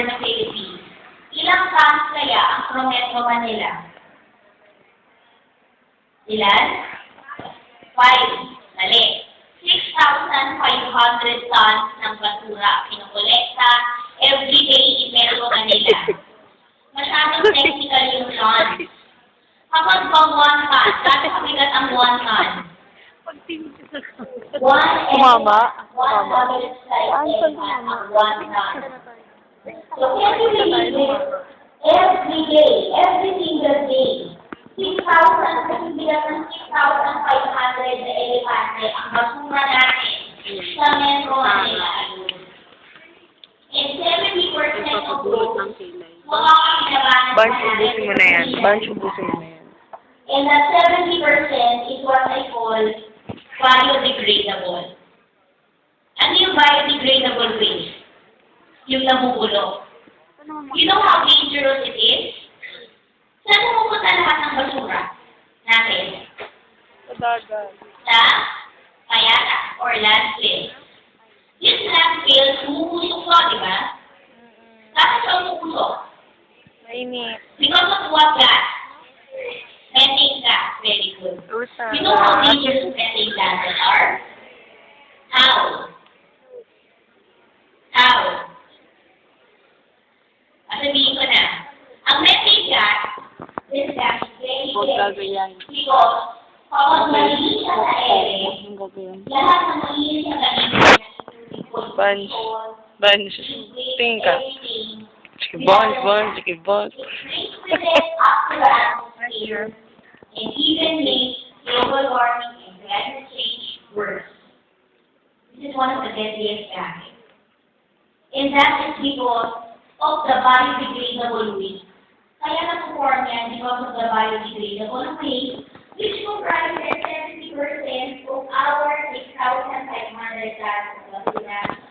ng Philippines. Ilang tons kaya ang Prometro Manila? Ilan? 5. Mali. 6,500 tons ng basura kinukolekta every day in Metro Manila. Masyadong technical yung tons. Kapag ba 1 ton, gano'ng kabigat ang 1 ton? Kumama. One double slice and ang 1 ton. So, every day, every single day, 6,000 na elepante ang basura natin sa Metro Manila. And 70% of those, mga kapinabangan Bunch, ubusin mo na yan. Bunch, ubusin mo na yan. And that 70% is what I call biodegradable. Ano yung biodegradable waste? Yung nabubulok. You know how dangerous it is? Saan pupunta lahat ng basura natin? Sa kayata or landfill. Yung landfill, umupusok to, di ba? Bakit siya umupusok? Mainit. Because of what gas? Methane gas. Very good. You know how dangerous methane gases are? How? How? Sabihin ko na. Ang methane gas, this gas is very dangerous because kapag malinis siya sa ere, lahat ng malinis sa gamitin Bunch. Bunch. Tingin ka. Sige, bunch, bunch. Sige, bunch. It brings up to the atmosphere and even makes global warming and climate change worse. This is one of the deadliest gases. And that is because of the biodegradable waste. Kaya na-form yan because of the biodegradable waste, which comprises 70% of our 6,500 tons of basura